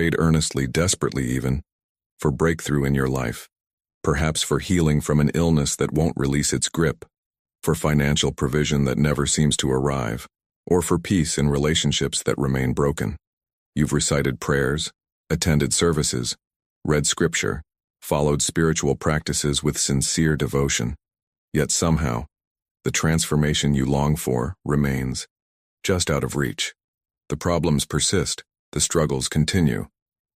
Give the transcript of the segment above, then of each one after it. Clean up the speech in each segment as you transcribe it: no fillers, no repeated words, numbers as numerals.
prayed earnestly, desperately even, for breakthrough in your life, perhaps for healing from an illness that won't release its grip, for financial provision that never seems to arrive, or for peace in relationships that remain broken. You've recited prayers, attended services, read scripture, followed spiritual practices with sincere devotion. Yet somehow, the transformation you long for remains just out of reach. The problems persist, the struggles continue,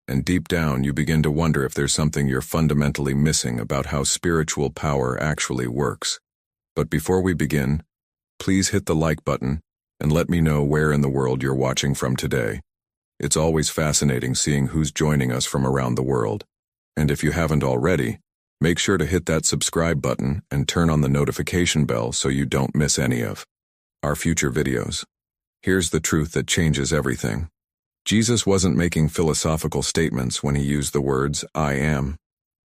and deep down you begin to wonder if there's something you're fundamentally missing about how spiritual power actually works. But before we begin, please hit the like button and let me know where in the world you're watching from today. It's always fascinating seeing who's joining us from around the world. And if you haven't already, make sure to hit that subscribe button and turn on the notification bell so you don't miss any of our future videos. Here's the truth that changes everything. Jesus wasn't making philosophical statements when he used the words, "I am."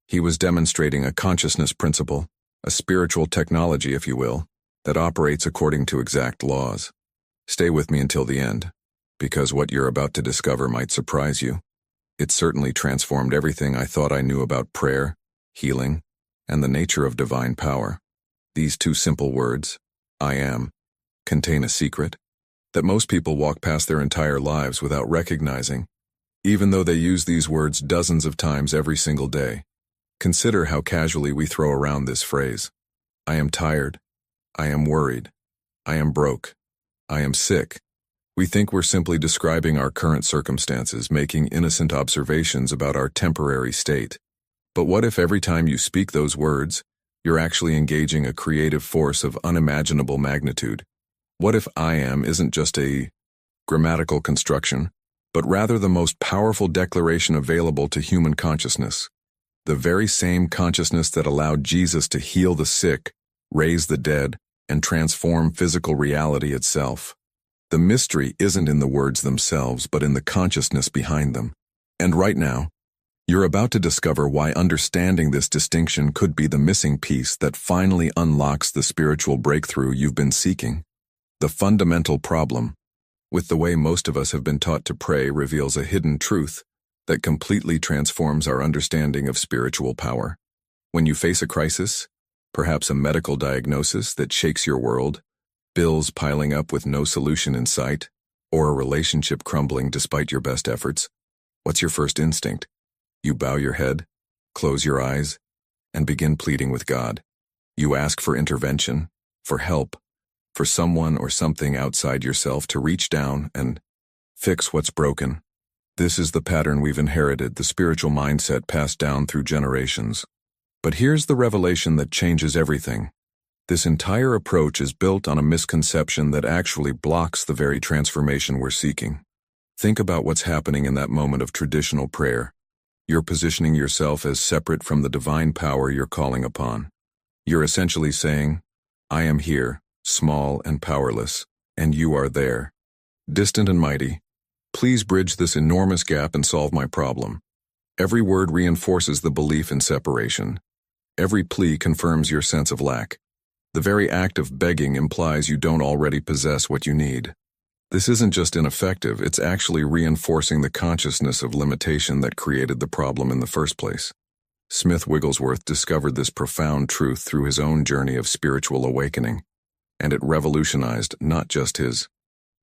He was demonstrating a consciousness principle, a spiritual technology, if you will, that operates according to exact laws. Stay with me until the end, because what you're about to discover might surprise you. It certainly transformed everything I thought I knew about prayer, healing, and the nature of divine power. These two simple words, "I am," contain a secret that most people walk past their entire lives without recognizing, even though they use these words dozens of times every single day. Consider how casually we throw around this phrase. I am tired. I am worried. I am broke. I am sick. We think we're simply describing our current circumstances, making innocent observations about our temporary state. But what if every time you speak those words, you're actually engaging a creative force of unimaginable magnitude? What if I am isn't just a grammatical construction, but rather the most powerful declaration available to human consciousness? The very same consciousness that allowed Jesus to heal the sick, raise the dead, and transform physical reality itself. The mystery isn't in the words themselves, but in the consciousness behind them. And right now, you're about to discover why understanding this distinction could be the missing piece that finally unlocks the spiritual breakthrough you've been seeking. The fundamental problem with the way most of us have been taught to pray reveals a hidden truth that completely transforms our understanding of spiritual power. When you face a crisis, perhaps a medical diagnosis that shakes your world, bills piling up with no solution in sight, or a relationship crumbling despite your best efforts, what's your first instinct? You bow your head, close your eyes, and begin pleading with God. You ask for intervention, for help, for someone or something outside yourself to reach down and fix what's broken. This is the pattern we've inherited, the spiritual mindset passed down through generations. But here's the revelation that changes everything. This entire approach is built on a misconception that actually blocks the very transformation we're seeking. Think about what's happening in that moment of traditional prayer. You're positioning yourself as separate from the divine power you're calling upon. You're essentially saying, I am here, small and powerless, and you are there, distant and mighty. Please bridge this enormous gap and solve my problem. Every word reinforces the belief in separation. Every plea confirms your sense of lack. The very act of begging implies you don't already possess what you need. This isn't just ineffective, it's actually reinforcing the consciousness of limitation that created the problem in the first place. Smith Wigglesworth discovered this profound truth through his own journey of spiritual awakening, and it revolutionized not just his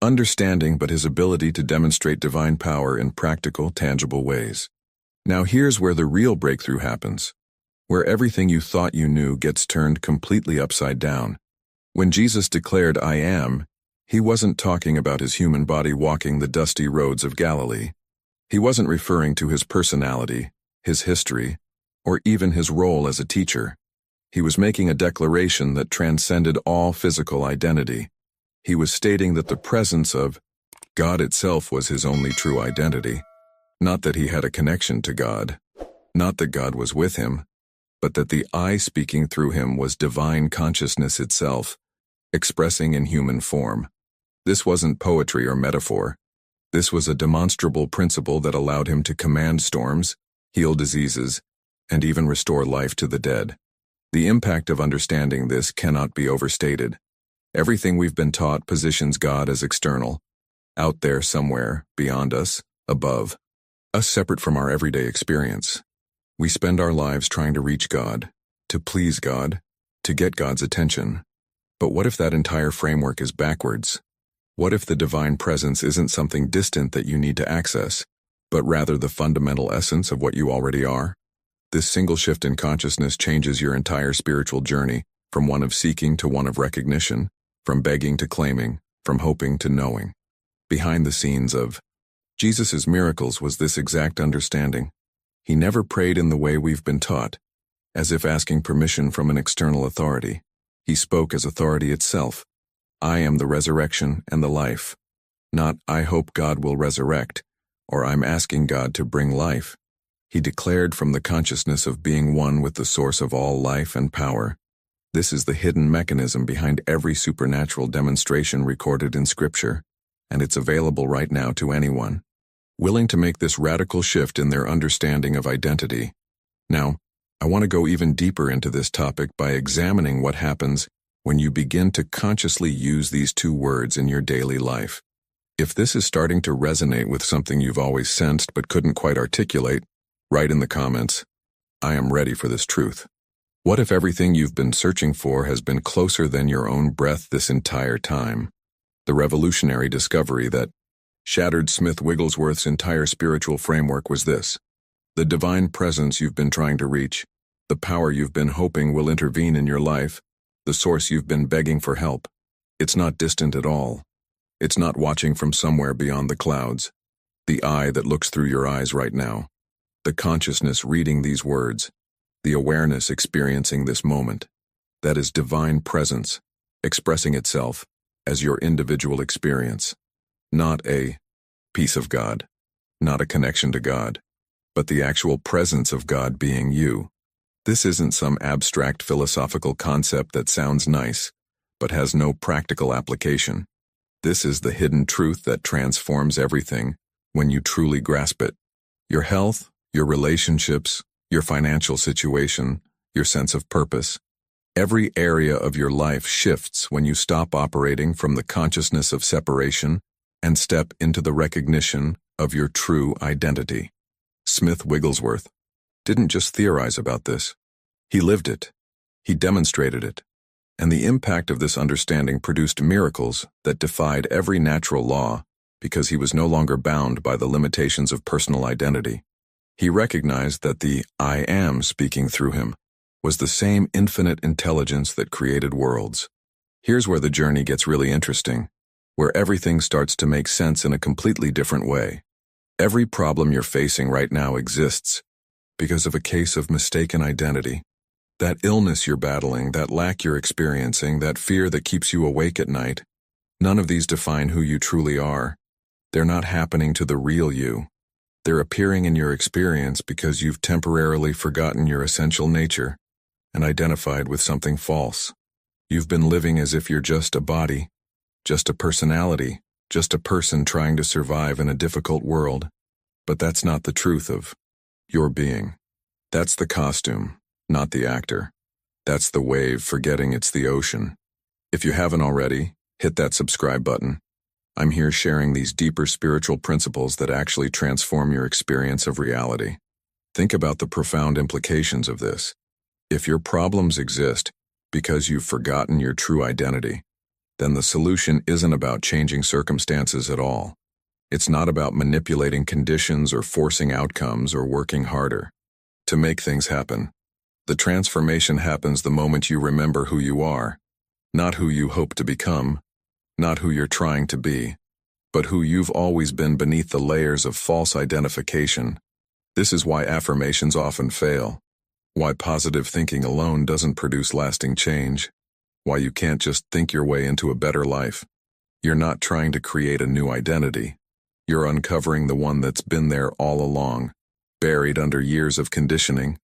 understanding but his ability to demonstrate divine power in practical, tangible ways. Now here's where the real breakthrough happens, where everything you thought you knew gets turned completely upside down. When Jesus declared, I am, he wasn't talking about his human body walking the dusty roads of Galilee. He wasn't referring to his personality, his history, or even his role as a teacher. He was making a declaration that transcended all physical identity. He was stating that the presence of God itself was his only true identity. Not that he had a connection to God, not that God was with him, but that the I speaking through him was divine consciousness itself, expressing in human form. This wasn't poetry or metaphor. This was a demonstrable principle that allowed him to command storms, heal diseases, and even restore life to the dead. The impact of understanding this cannot be overstated. Everything we've been taught positions God as external, out there somewhere, beyond us, above. us separate from our everyday experience. We spend our lives trying to reach God, to please God, to get God's attention. But what if that entire framework is backwards? What if the divine presence isn't something distant that you need to access, but rather the fundamental essence of what you already are? This single shift in consciousness changes your entire spiritual journey, from one of seeking to one of recognition, from begging to claiming, from hoping to knowing. Behind the scenes of Jesus' miracles was this exact understanding. He never prayed in the way we've been taught, as if asking permission from an external authority. He spoke as authority itself. I am the resurrection and the life. Not, I hope God will resurrect, or I'm asking God to bring life. He declared from the consciousness of being one with the source of all life and power. This is the hidden mechanism behind every supernatural demonstration recorded in Scripture, and it's available right now to anyone willing to make this radical shift in their understanding of identity. Now, I want to go even deeper into this topic by examining what happens when you begin to consciously use these two words in your daily life. If this is starting to resonate with something you've always sensed but couldn't quite articulate, write in the comments, I am ready for this truth. What if everything you've been searching for has been closer than your own breath this entire time? The revolutionary discovery that shattered Smith Wigglesworth's entire spiritual framework was this: the divine presence you've been trying to reach, the power you've been hoping will intervene in your life, the source you've been begging for help. It's not distant at all. It's not watching from somewhere beyond the clouds. The eye that looks through your eyes right now. The consciousness reading these words. The awareness experiencing this moment. That is divine presence, expressing itself as your individual experience. Not a piece of God, not a connection to God, but the actual presence of God being you. This isn't some abstract philosophical concept that sounds nice, but has no practical application. This is the hidden truth that transforms everything when you truly grasp it. Your health, your relationships, your financial situation, your sense of purpose. Every area of your life shifts when you stop operating from the consciousness of separation and step into the recognition of your true identity. Smith Wigglesworth didn't just theorize about this. He lived it. He demonstrated it. And the impact of this understanding produced miracles that defied every natural law because he was no longer bound by the limitations of personal identity. He recognized that the I am speaking through him was the same infinite intelligence that created worlds. Here's where the journey gets really interesting, where everything starts to make sense in a completely different way. Every problem you're facing right now exists because of a case of mistaken identity. That illness you're battling, that lack you're experiencing, that fear that keeps you awake at night, none of these define who you truly are. They're not happening to the real you. They're appearing in your experience because you've temporarily forgotten your essential nature and identified with something false. You've been living as if you're just a body, just a personality, just a person trying to survive in a difficult world. But that's not the truth of your being. That's the costume, not the actor. That's the wave forgetting it's the ocean. If you haven't already, hit that subscribe button. I'm here sharing these deeper spiritual principles that actually transform your experience of reality. Think about the profound implications of this. If your problems exist because you've forgotten your true identity, then the solution isn't about changing circumstances at all. It's not about manipulating conditions or forcing outcomes or working harder to make things happen. The transformation happens the moment you remember who you are, not who you hope to become, not who you're trying to be, but who you've always been beneath the layers of false identification. This is why affirmations often fail, why positive thinking alone doesn't produce lasting change, why you can't just think your way into a better life. You're not trying to create a new identity. You're uncovering the one that's been there all along, buried under years of conditioning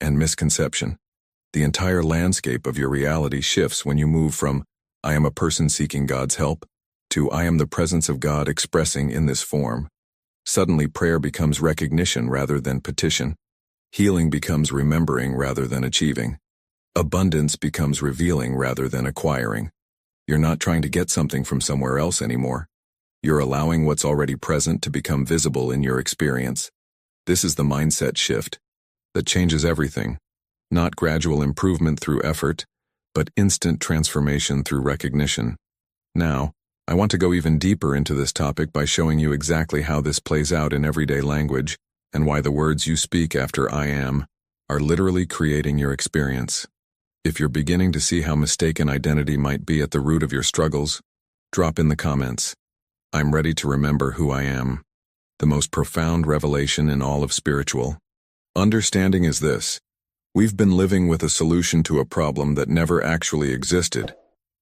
and misconception. The entire landscape of your reality shifts when you move from I am a person seeking God's help to I am the presence of God expressing in this form. Suddenly prayer becomes recognition rather than petition. Healing becomes remembering rather than achieving. Abundance becomes revealing rather than acquiring. You're not trying to get something from somewhere else anymore. You're allowing what's already present to become visible in your experience. This is the mindset shift that changes everything. Not gradual improvement through effort, but instant transformation through recognition. Now, I want to go even deeper into this topic by showing you exactly how this plays out in everyday language and why the words you speak after I am are literally creating your experience. If you're beginning to see how mistaken identity might be at the root of your struggles, drop in the comments. I'm ready to remember who I am. The most profound revelation in all of spiritual understanding is this. We've been living with a solution to a problem that never actually existed.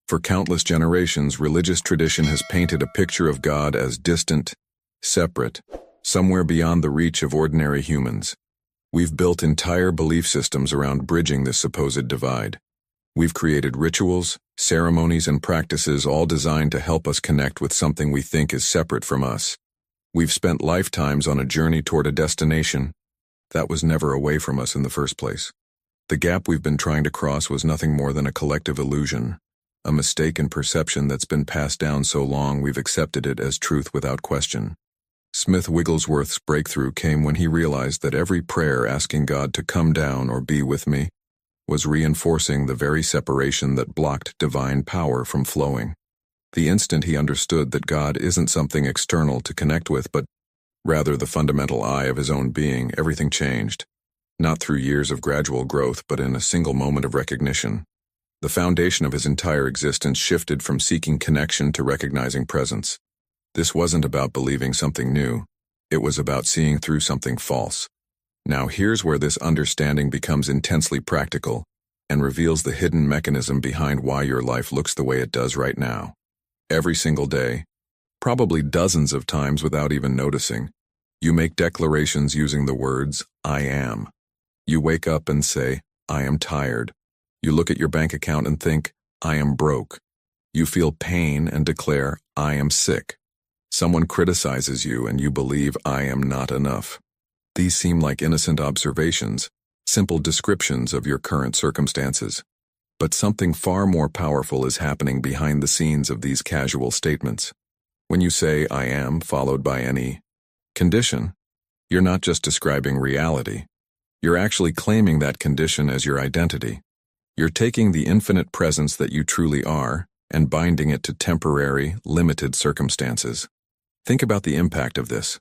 For countless generations, religious tradition has painted a picture of God as distant, separate, somewhere beyond the reach of ordinary humans. We've built entire belief systems around bridging this supposed divide. We've created rituals, ceremonies, and practices all designed to help us connect with something we think is separate from us. We've spent lifetimes on a journey toward a destination that was never away from us in the first place. The gap we've been trying to cross was nothing more than a collective illusion, a mistaken perception that's been passed down so long we've accepted it as truth without question. Smith Wigglesworth's breakthrough came when he realized that every prayer asking God to come down or be with me was reinforcing the very separation that blocked divine power from flowing. The instant he understood that God isn't something external to connect with, but rather the fundamental I of his own being, everything changed. Not through years of gradual growth, but in a single moment of recognition. The foundation of his entire existence shifted from seeking connection to recognizing presence. This wasn't about believing something new. It was about seeing through something false. Now here's where this understanding becomes intensely practical and reveals the hidden mechanism behind why your life looks the way it does right now. Every single day, probably dozens of times without even noticing, you make declarations using the words, I am. You wake up and say, I am tired. You look at your bank account and think, I am broke. You feel pain and declare, I am sick. Someone criticizes you and you believe, I am not enough. These seem like innocent observations, simple descriptions of your current circumstances. But something far more powerful is happening behind the scenes of these casual statements. When you say, I am, followed by any condition, you're not just describing reality. You're actually claiming that condition as your identity. You're taking the infinite presence that you truly are and binding it to temporary, limited circumstances. Think about the impact of this.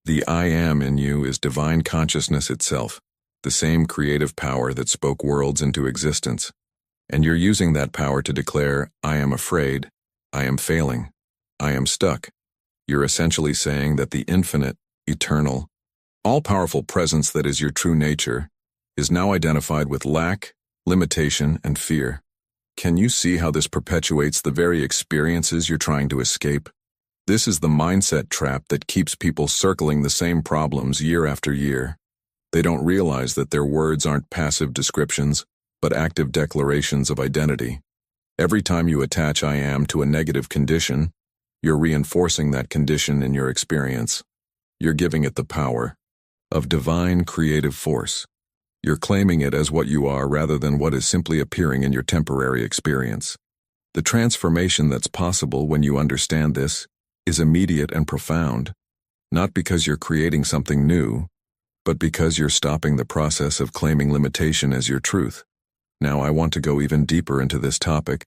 The I am in you is divine consciousness itself, the same creative power that spoke worlds into existence. And you're using that power to declare, I am afraid, I am failing, I am stuck. You're essentially saying that the infinite, eternal, all-powerful presence that is your true nature is now identified with lack, limitation, and fear. Can you see how this perpetuates the very experiences you're trying to escape? This is the mindset trap that keeps people circling the same problems year after year. They don't realize that their words aren't passive descriptions, but active declarations of identity. Every time you attach I am to a negative condition, you're reinforcing that condition in your experience. You're giving it the power of divine creative force. You're claiming it as what you are rather than what is simply appearing in your temporary experience. The transformation that's possible when you understand this is immediate and profound, not because you're creating something new, but because you're stopping the process of claiming limitation as your truth. Now I want to go even deeper into this topic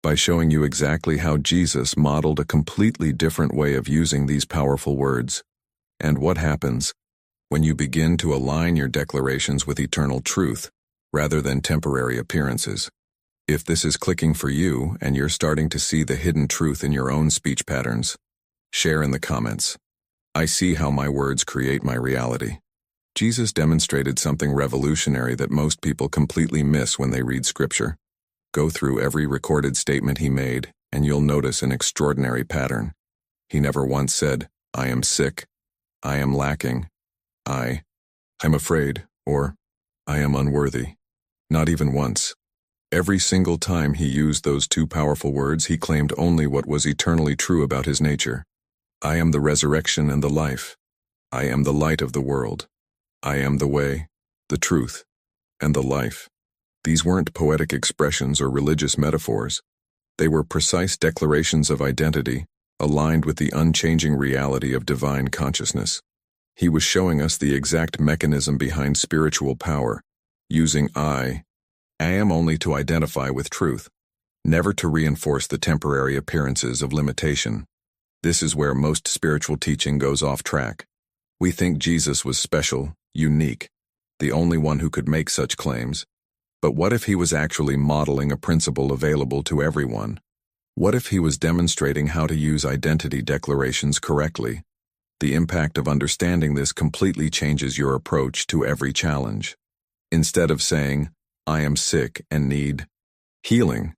by showing you exactly how Jesus modeled a completely different way of using these powerful words, and what happens when you begin to align your declarations with eternal truth rather than temporary appearances. If this is clicking for you and you're starting to see the hidden truth in your own speech patterns, share in the comments. I see how my words create my reality. Jesus demonstrated something revolutionary that most people completely miss when they read Scripture. Go through every recorded statement he made, and you'll notice an extraordinary pattern. He never once said, I am sick, I am lacking, I'm afraid, or I am unworthy. Not even once. Every single time he used those two powerful words, he claimed only what was eternally true about his nature. I am the resurrection and the life. I am the light of the world. I am the way, the truth, and the life. These weren't poetic expressions or religious metaphors. They were precise declarations of identity, aligned with the unchanging reality of divine consciousness. He was showing us the exact mechanism behind spiritual power, using I am only to identify with truth, never to reinforce the temporary appearances of limitation. This is where most spiritual teaching goes off track. We think Jesus was special, unique, the only one who could make such claims. But what if he was actually modeling a principle available to everyone? What if he was demonstrating how to use identity declarations correctly? The impact of understanding this completely changes your approach to every challenge. Instead of saying, I am sick and need healing,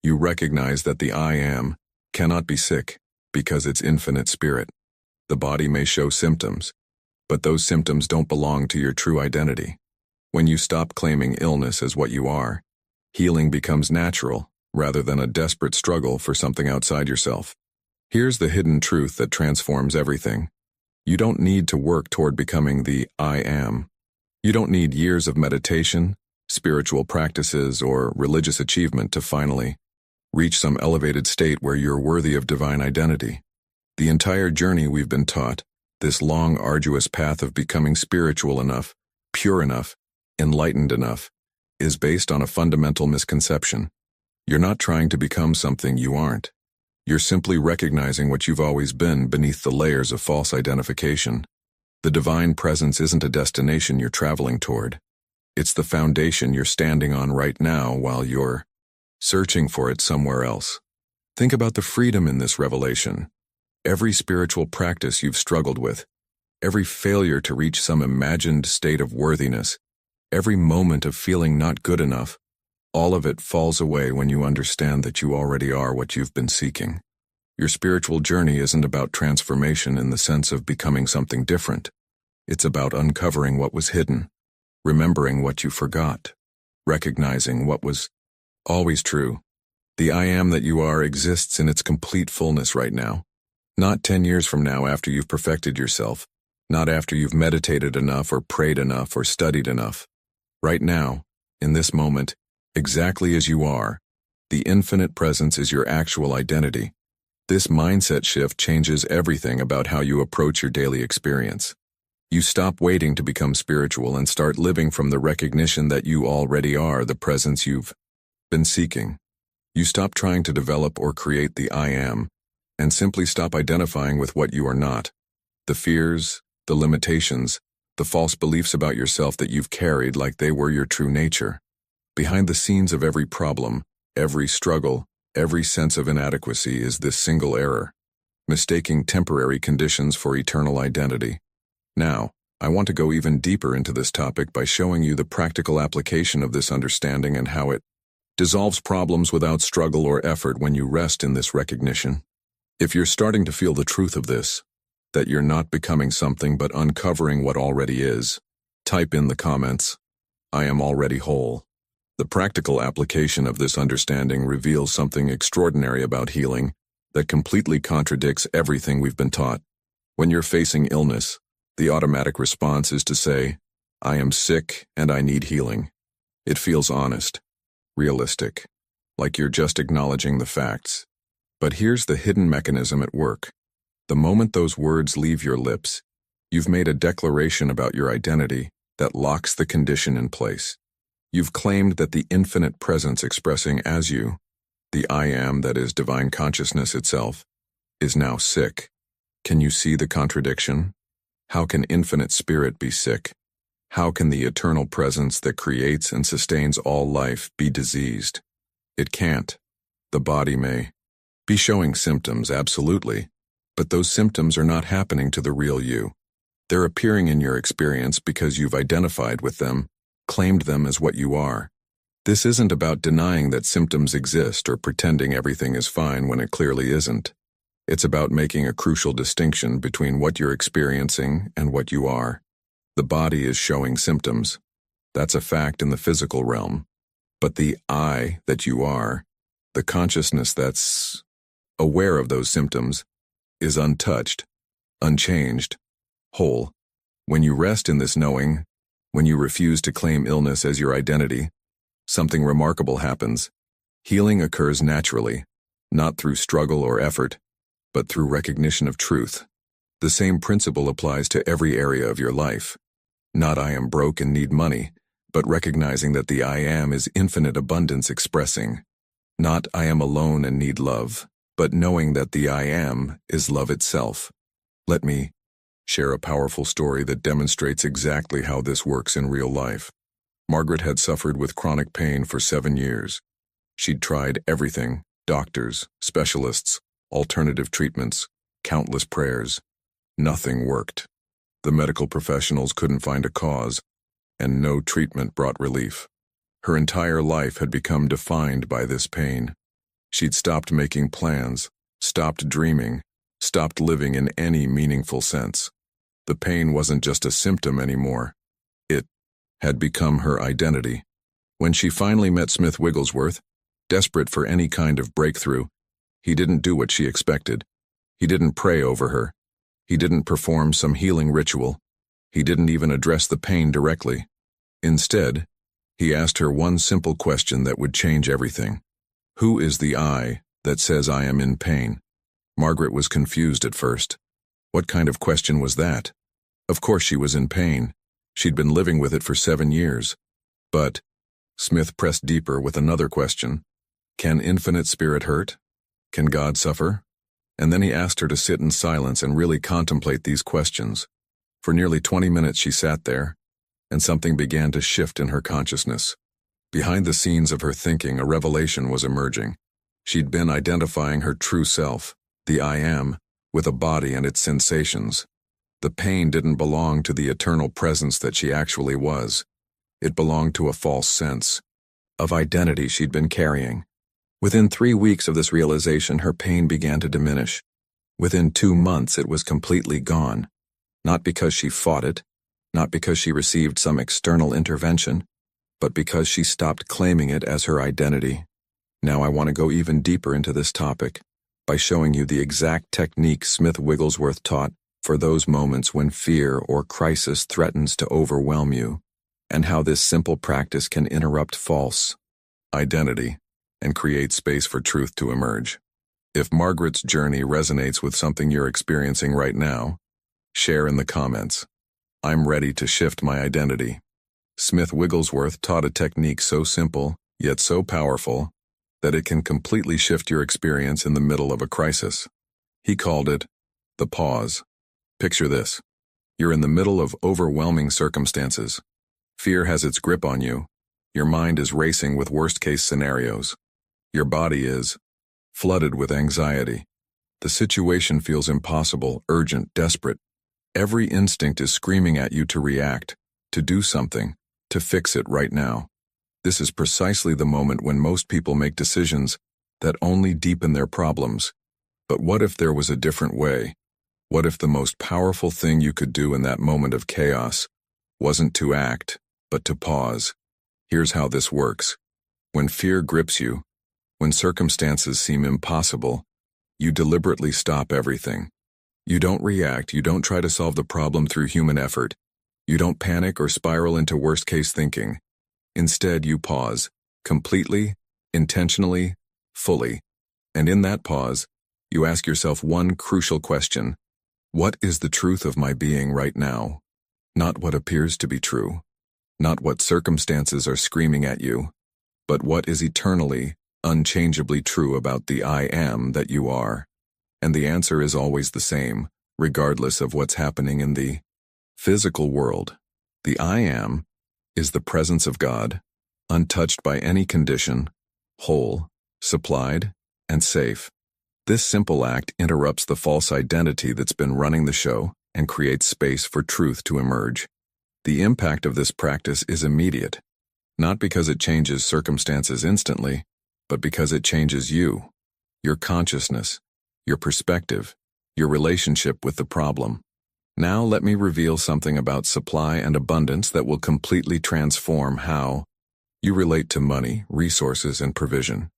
you recognize that the I am cannot be sick because it's infinite spirit. The body may show symptoms, but those symptoms don't belong to your true identity. When you stop claiming illness as what you are, healing becomes natural rather than a desperate struggle for something outside yourself. Here's the hidden truth that transforms everything. You don't need to work toward becoming the I am. You don't need years of meditation, spiritual practices, or religious achievement to finally reach some elevated state where you're worthy of divine identity. The entire journey we've been taught, this long, arduous path of becoming spiritual enough, pure enough, enlightened enough, is based on a fundamental misconception. You're not trying to become something you aren't. You're simply recognizing what you've always been beneath the layers of false identification. The divine presence isn't a destination you're traveling toward. It's the foundation you're standing on right now while you're searching for it somewhere else. Think about the freedom in this revelation. Every spiritual practice you've struggled with, every failure to reach some imagined state of worthiness, every moment of feeling not good enough, all of it falls away when you understand that you already are what you've been seeking. Your spiritual journey isn't about transformation in the sense of becoming something different. It's about uncovering what was hidden, remembering what you forgot, recognizing what was always true. The I am that you are exists in its complete fullness right now. Not 10 years from now after you've perfected yourself, not after you've meditated enough or prayed enough or studied enough. Right now, in this moment, exactly as you are, the infinite presence is your actual identity. This mindset shift changes everything about how you approach your daily experience. You stop waiting to become spiritual and start living from the recognition that you already are the presence you've been seeking. You stop trying to develop or create the I am, and simply stop identifying with what you are not. The fears, the limitations, the false beliefs about yourself that you've carried like they were your true nature. Behind the scenes of every problem, every struggle, every sense of inadequacy is this single error, mistaking temporary conditions for eternal identity. Now, I want to go even deeper into this topic by showing you the practical application of this understanding and how it dissolves problems without struggle or effort when you rest in this recognition. If you're starting to feel the truth of this, that you're not becoming something but uncovering what already is, type in the comments, I am already whole. The practical application of this understanding reveals something extraordinary about healing that completely contradicts everything we've been taught. When you're facing illness, the automatic response is to say, I am sick and I need healing. It feels honest, realistic, like you're just acknowledging the facts. But here's the hidden mechanism at work. The moment those words leave your lips, you've made a declaration about your identity that locks the condition in place. You've claimed that the infinite presence expressing as you, the I am that is divine consciousness itself, is now sick. Can you see the contradiction? How can infinite spirit be sick? How can the eternal presence that creates and sustains all life be diseased? It can't. The body may be showing symptoms, absolutely, but those symptoms are not happening to the real you. They're appearing in your experience because you've identified with them, claimed them as what you are. This isn't about denying that symptoms exist or pretending everything is fine when it clearly isn't. It's about making a crucial distinction between what you're experiencing and what you are. The body is showing symptoms. That's a fact in the physical realm. But the I that you are, the consciousness that's aware of those symptoms, is untouched, unchanged, whole. When you rest in this knowing, when you refuse to claim illness as your identity, something remarkable happens. Healing occurs naturally, not through struggle or effort, but through recognition of truth. The same principle applies to every area of your life. Not I am broke and need money, but recognizing that the I am is infinite abundance expressing. Not I am alone and need love, but knowing that the I am is love itself. Let me share a powerful story that demonstrates exactly how this works in real life. Margaret had suffered with chronic pain for 7 years. She'd tried everything: doctors, specialists, alternative treatments, countless prayers. Nothing worked. The medical professionals couldn't find a cause, and no treatment brought relief. Her entire life had become defined by this pain. She'd stopped making plans, stopped dreaming, stopped living in any meaningful sense. The pain wasn't just a symptom anymore. It had become her identity. When she finally met Smith Wigglesworth, desperate for any kind of breakthrough, he didn't do what she expected. He didn't pray over her. He didn't perform some healing ritual. He didn't even address the pain directly. Instead, he asked her one simple question that would change everything. Who is the I that says I am in pain? Margaret was confused at first. What kind of question was that? Of course she was in pain. She'd been living with it for 7 years. But Smith pressed deeper with another question. Can infinite spirit hurt? Can God suffer? And then he asked her to sit in silence and really contemplate these questions. For nearly 20 minutes she sat there, and something began to shift in her consciousness. Behind the scenes of her thinking, a revelation was emerging. She'd been identifying her true self, the I am, with a body and its sensations. The pain didn't belong to the eternal presence that she actually was. It belonged to a false sense of identity she'd been carrying. Within 3 weeks of this realization, her pain began to diminish. Within 2 months, it was completely gone. Not because she fought it, not because she received some external intervention, but because she stopped claiming it as her identity. Now I want to go even deeper into this topic by showing you the exact technique Smith Wigglesworth taught for those moments when fear or crisis threatens to overwhelm you, and how this simple practice can interrupt false identity and create space for truth to emerge. If Margaret's journey resonates with something you're experiencing right now, share in the comments. I'm ready to shift my identity. Smith Wigglesworth taught a technique so simple, yet so powerful, that it can completely shift your experience in the middle of a crisis. He called it the pause. Picture this. You're in the middle of overwhelming circumstances. Fear has its grip on you. Your mind is racing with worst-case scenarios. Your body is flooded with anxiety. The situation feels impossible, urgent, desperate. Every instinct is screaming at you to react, to do something, to fix it right now. This is precisely the moment when most people make decisions that only deepen their problems. But what if there was a different way? What if the most powerful thing you could do in that moment of chaos wasn't to act, but to pause? Here's how this works. When fear grips you, when circumstances seem impossible, you deliberately stop everything. You don't react, you don't try to solve the problem through human effort. You don't panic or spiral into worst-case thinking. Instead, you pause, completely, intentionally, fully. And in that pause, you ask yourself one crucial question. What is the truth of my being right now? Not what appears to be true. Not what circumstances are screaming at you, but what is eternally, unchangeably true about the I am that you are. And the answer is always the same, regardless of what's happening in the physical world. The I am is the presence of God, untouched by any condition, whole, supplied, and safe. This simple act interrupts the false identity that's been running the show and creates space for truth to emerge. The impact of this practice is immediate, not because it changes circumstances instantly, but because it changes you, your consciousness, your perspective, your relationship with the problem. Now let me reveal something about supply and abundance that will completely transform how you relate to money, resources, and provision.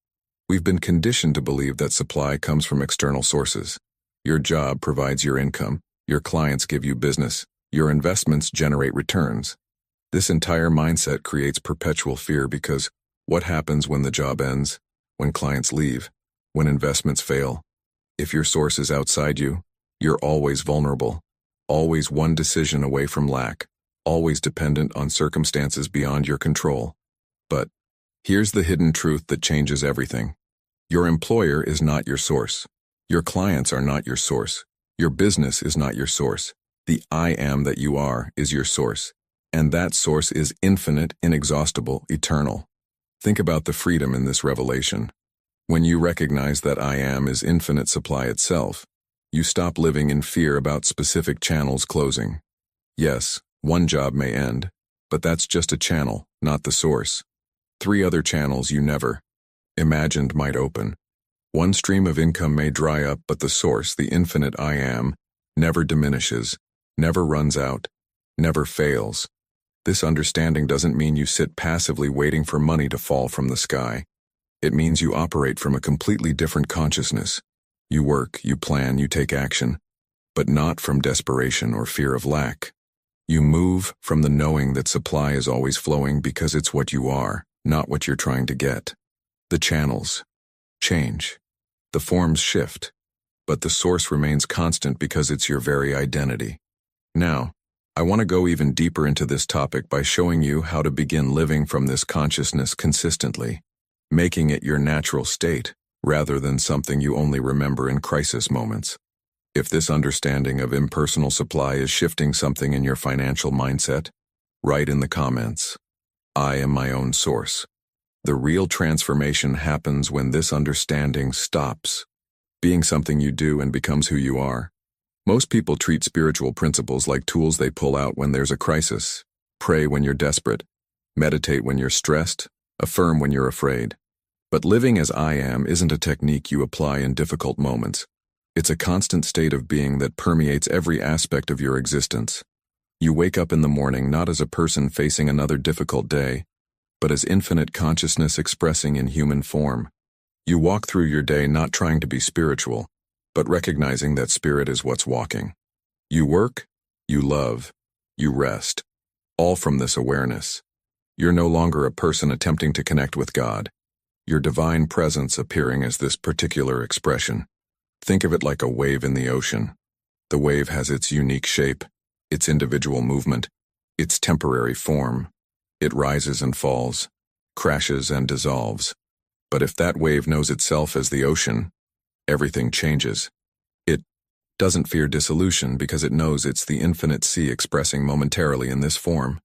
We've been conditioned to believe that supply comes from external sources. Your job provides your income, your clients give you business, your investments generate returns. This entire mindset creates perpetual fear because what happens when the job ends, when clients leave, when investments fail? If your source is outside you, You're always vulnerable, always one decision away from lack, always dependent on circumstances beyond your control. But here's the hidden truth that changes everything. Your employer is not your source. Your clients are not your source. Your business is not your source. The I am that you are is your source. And that source is infinite, inexhaustible, eternal. Think about the freedom in this revelation. When you recognize that I am is infinite supply itself, you stop living in fear about specific channels closing. Yes, one job may end, but that's just a channel, not the source. 3 other channels you never imagined might open. One stream of income may dry up, but the source, the infinite I am, never diminishes, never runs out, never fails. This understanding doesn't mean you sit passively waiting for money to fall from the sky. It means you operate from a completely different consciousness. You work, you plan, you take action, but not from desperation or fear of lack. You move from the knowing that supply is always flowing because it's what you are, not what you're trying to get. The channels change. The forms shift, but the source remains constant because it's your very identity. Now, I want to go even deeper into this topic by showing you how to begin living from this consciousness consistently, making it your natural state, rather than something you only remember in crisis moments. If this understanding of impersonal supply is shifting something in your financial mindset, write in the comments, I am my own source. The real transformation happens when this understanding stops being something you do and becomes who you are. Most people treat spiritual principles like tools they pull out when there's a crisis. Pray when you're desperate, meditate when you're stressed, affirm when you're afraid. But living as I am isn't a technique you apply in difficult moments. It's a constant state of being that permeates every aspect of your existence. You wake up in the morning not as a person facing another difficult day, but as infinite consciousness expressing in human form. You walk through your day not trying to be spiritual, but recognizing that spirit is what's walking. You work, you love, you rest, all from this awareness. You're no longer a person attempting to connect with God. Your divine presence appearing as this particular expression. Think of it like a wave in the ocean. The wave has its unique shape, its individual movement, its temporary form. It rises and falls, crashes and dissolves. But if that wave knows itself as the ocean, everything changes. It doesn't fear dissolution because it knows it's the infinite sea expressing momentarily in this form.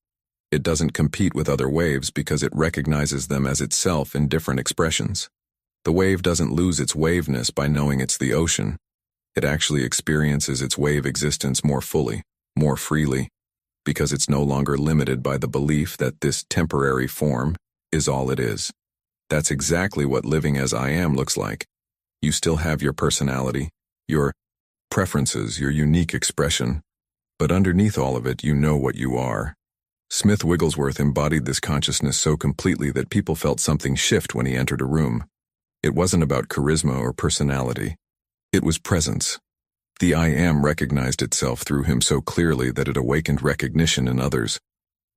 It doesn't compete with other waves because it recognizes them as itself in different expressions. The wave doesn't lose its waveness by knowing it's the ocean. It actually experiences its wave existence more fully, more freely, because it's no longer limited by the belief that this temporary form is all it is. That's exactly what living as I am looks like. You still have your personality, your preferences, your unique expression, but underneath all of it, you know what you are. Smith Wigglesworth embodied this consciousness so completely that people felt something shift when he entered a room. It wasn't about charisma or personality. It was presence. The I am recognized itself through him so clearly that it awakened recognition in others.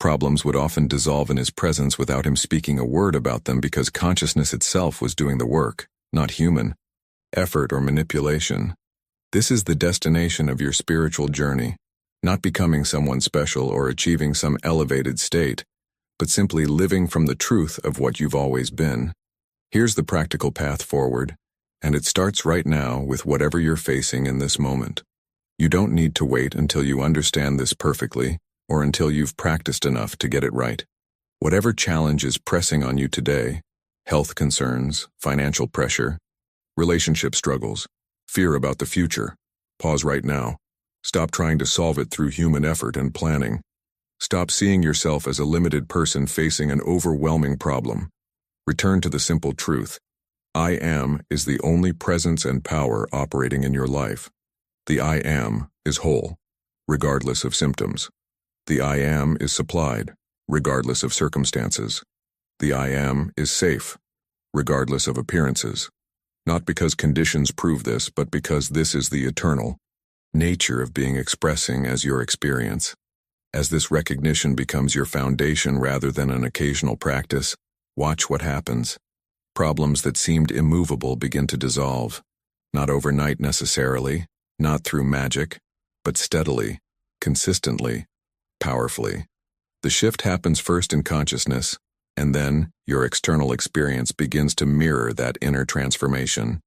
Problems would often dissolve in his presence without him speaking a word about them because consciousness itself was doing the work, not human effort or manipulation. This is the destination of your spiritual journey, not becoming someone special or achieving some elevated state, but simply living from the truth of what you've always been. Here's the practical path forward, and it starts right now with whatever you're facing in this moment. You don't need to wait until you understand this perfectly, or until you've practiced enough to get it right. Whatever challenge is pressing on you today, health concerns, financial pressure, relationship struggles, fear about the future, pause right now. Stop trying to solve it through human effort and planning. Stop seeing yourself as a limited person facing an overwhelming problem. Return to the simple truth. I am is the only presence and power operating in your life. The I am is whole, regardless of symptoms. The I am is supplied, regardless of circumstances. The I am is safe, regardless of appearances. Not because conditions prove this, but because this is the eternal nature of being expressing as your experience. As this recognition becomes your foundation rather than an occasional practice, watch what happens. Problems that seemed immovable begin to dissolve. Not overnight necessarily, not through magic, but steadily, consistently, powerfully. The shift happens first in consciousness, and then your external experience begins to mirror that inner transformation.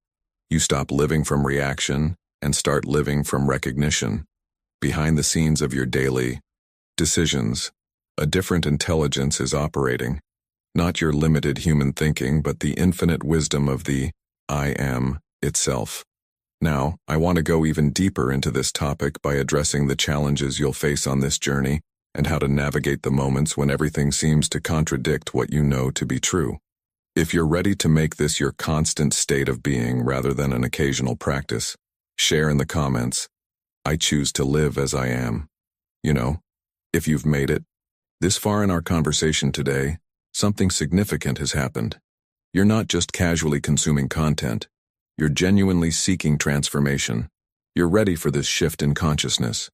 You stop living from reaction and start living from recognition. Behind the scenes of your daily decisions, a different intelligence is operating. Not your limited human thinking, but the infinite wisdom of the I Am itself. Now, I want to go even deeper into this topic by addressing the challenges you'll face on this journey and how to navigate the moments when everything seems to contradict what you know to be true. If you're ready to make this your constant state of being rather than an occasional practice, share in the comments, "I choose to live as I am." You know, if you've made it this far in our conversation today, something significant has happened. You're not just casually consuming content. You're genuinely seeking transformation. You're ready for this shift in consciousness.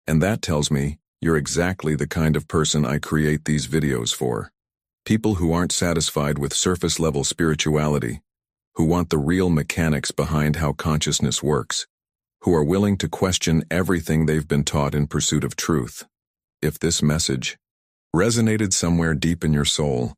And that tells me you're exactly the kind of person I create these videos for. People who aren't satisfied with surface-level spirituality, who want the real mechanics behind how consciousness works, who are willing to question everything they've been taught in pursuit of truth. If this message resonated somewhere deep in your soul,